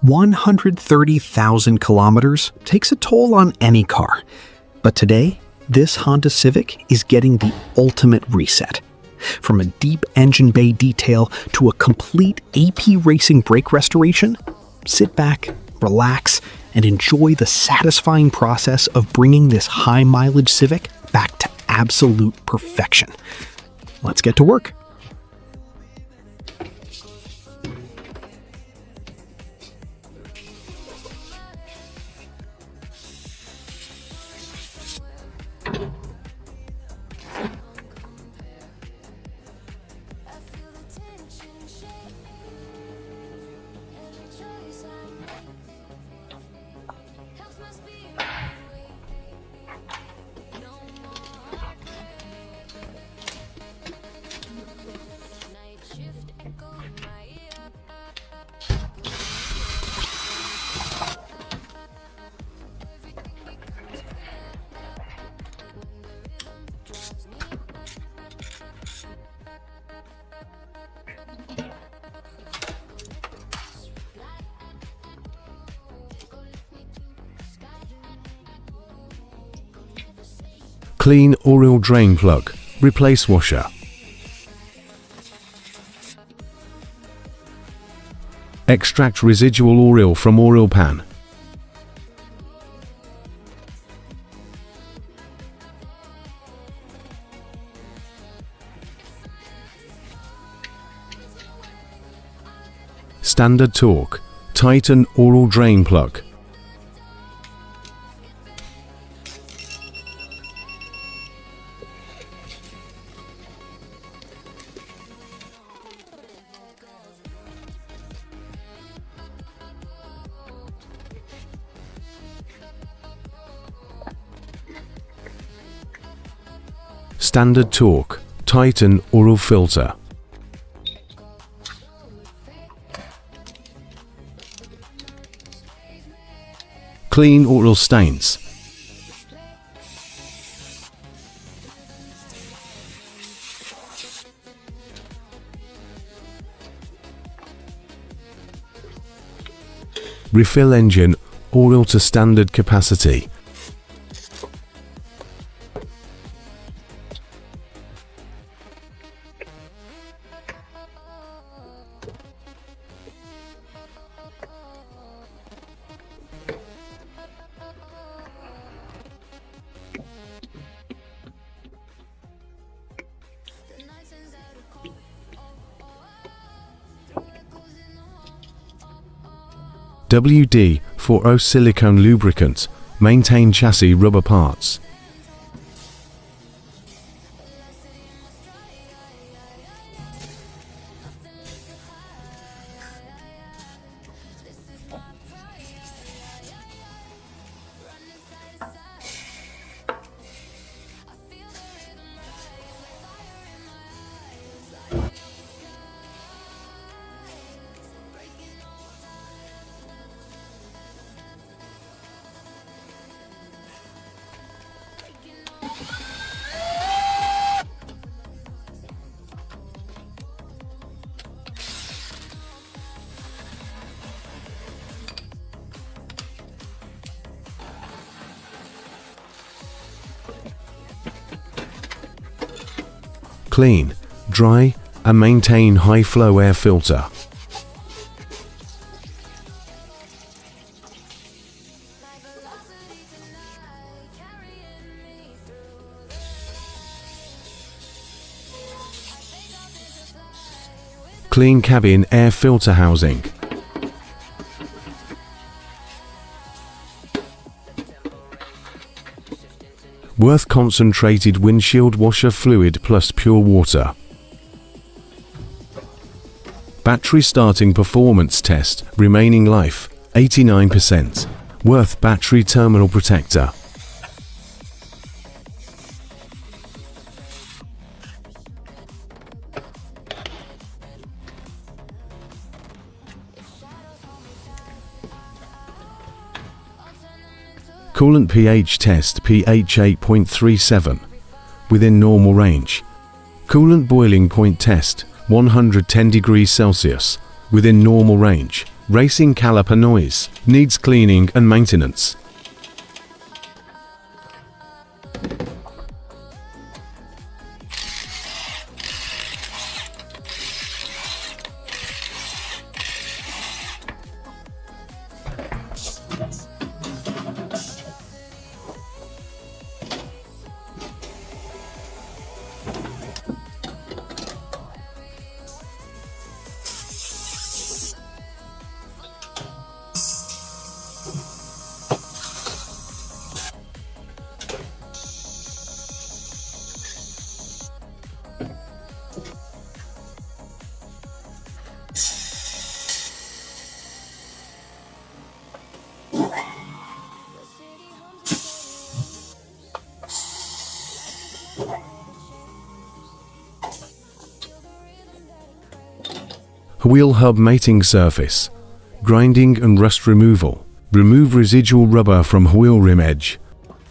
130,000 kilometers takes a toll on any car. But today, this Honda Civic is getting the ultimate reset. From a deep engine bay detail to a complete AP Racing brake restoration, sit back, relax, and enjoy the satisfying process of bringing this high-mileage Civic back to absolute perfection. Let's get to work. Clean oil drain plug. Replace washer. Extract residual oil from oil pan. Standard torque. Tighten oil drain plug. Standard torque. Tighten oil filter. Clean oil stains. Refill engine oil to standard capacity. WD-40 silicone lubricant. Maintain chassis rubber parts. Clean, dry, and maintain high flow air filter. Clean cabin air filter housing. Worth concentrated windshield washer fluid plus pure water. Battery starting performance test. Remaining life 89%. Worth battery terminal protector. Coolant pH test. pH 8.37. Within normal range. Coolant boiling point test. 110 degrees Celsius. Within normal range. Racing caliper noise, needs cleaning and maintenance. Wheel hub mating surface, grinding and rust removal. Remove residual rubber from wheel rim edge.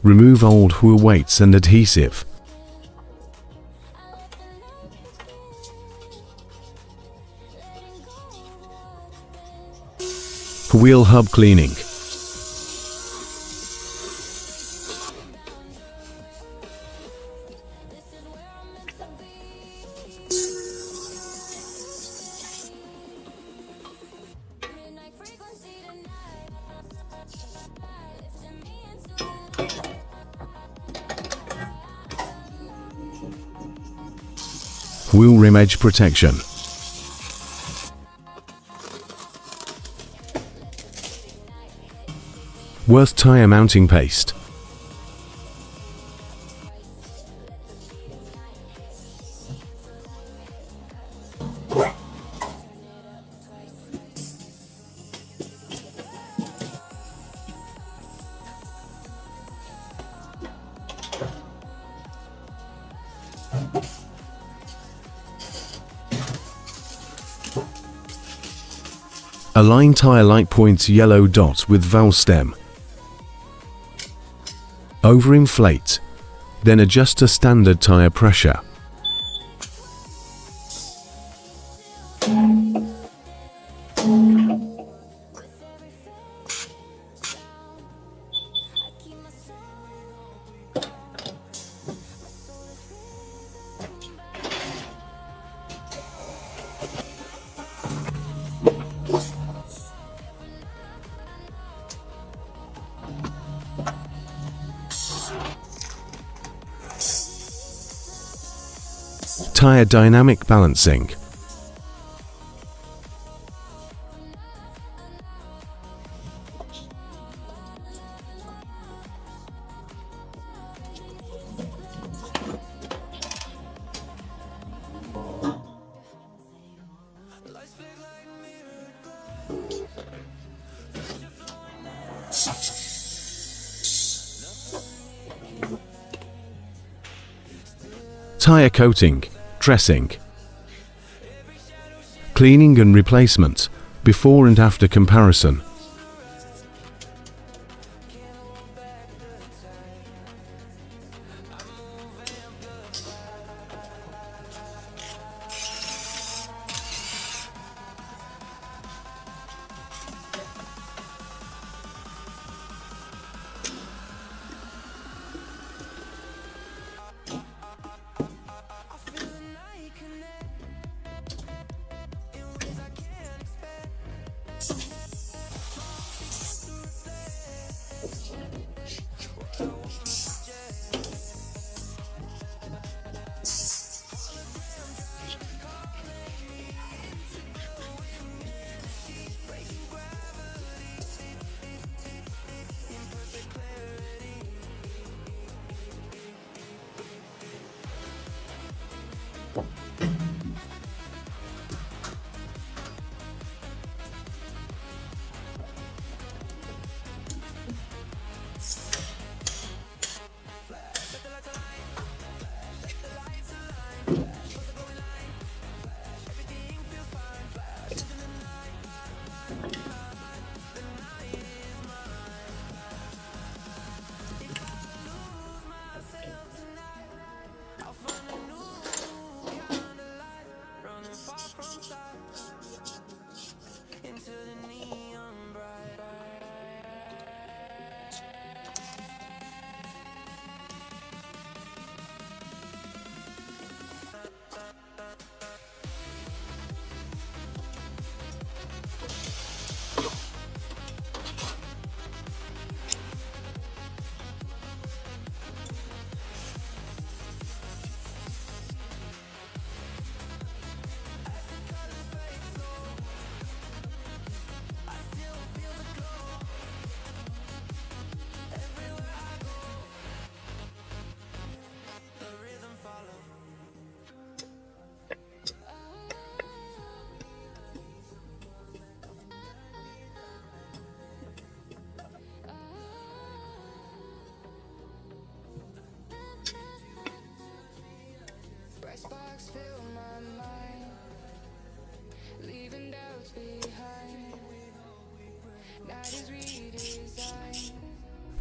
Remove old wheel weights and adhesive. Wheel hub cleaning. Wheel rim edge protection. Worth tire mounting paste. Align tire light points yellow dot with valve stem. Overinflate, then adjust to standard tire pressure. Tire dynamic balancing. Tire coating, dressing. Cleaning and replacement, before and after comparison.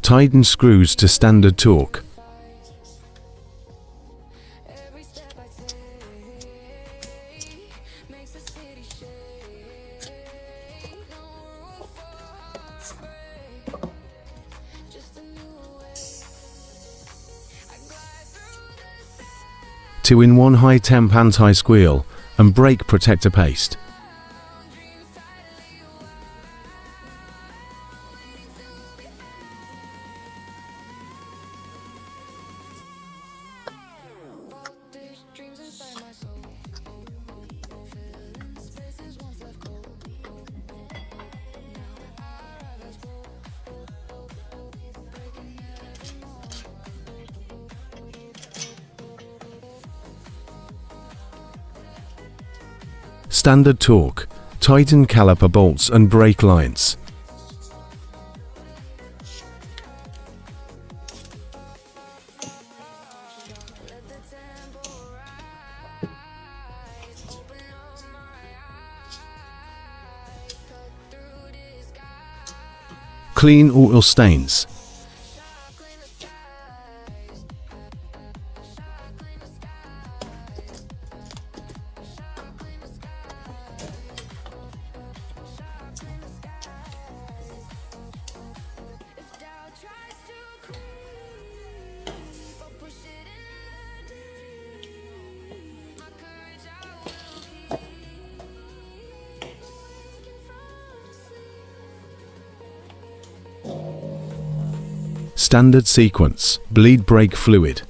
Tighten screws to standard torque. Two-in-one high-temp anti-squeal and brake protector paste. Standard torque, tighten caliper bolts and brake lines. Clean oil stains. Standard sequence, bleed brake fluid.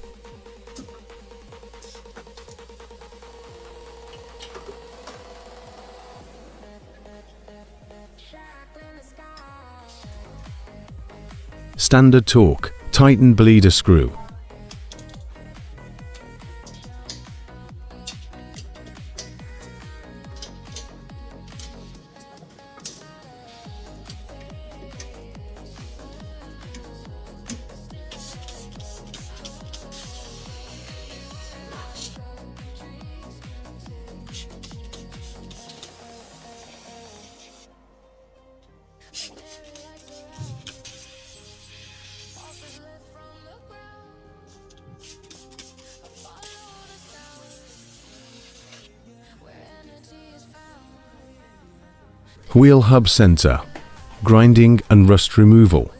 Standard torque, tighten bleeder screw. Wheel hub center, grinding and rust removal.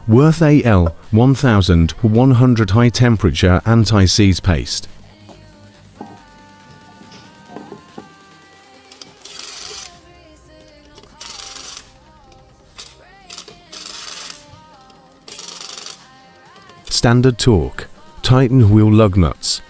Worth AL 1100 high temperature anti-seize paste. Standard torque, tighten wheel lug nuts.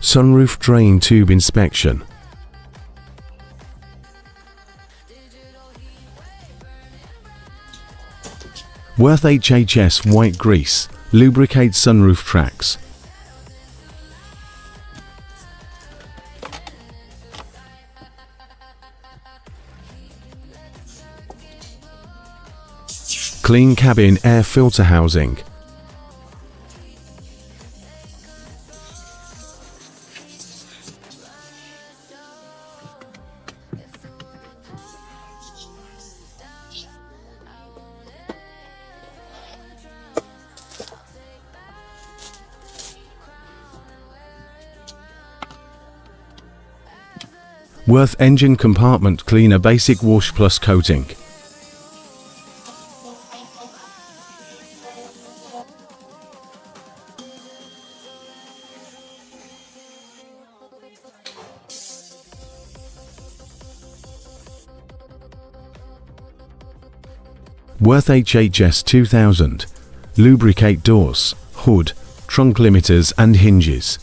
Sunroof drain tube inspection. Worth HHS white grease, lubricate sunroof tracks. Clean cabin air filter housing. Worth engine compartment cleaner basic wash plus coating. Worth HHS 2000, lubricate doors, hood, trunk limiters and hinges.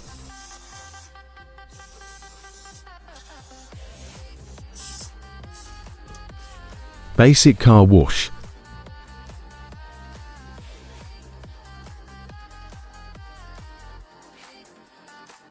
Basic car wash,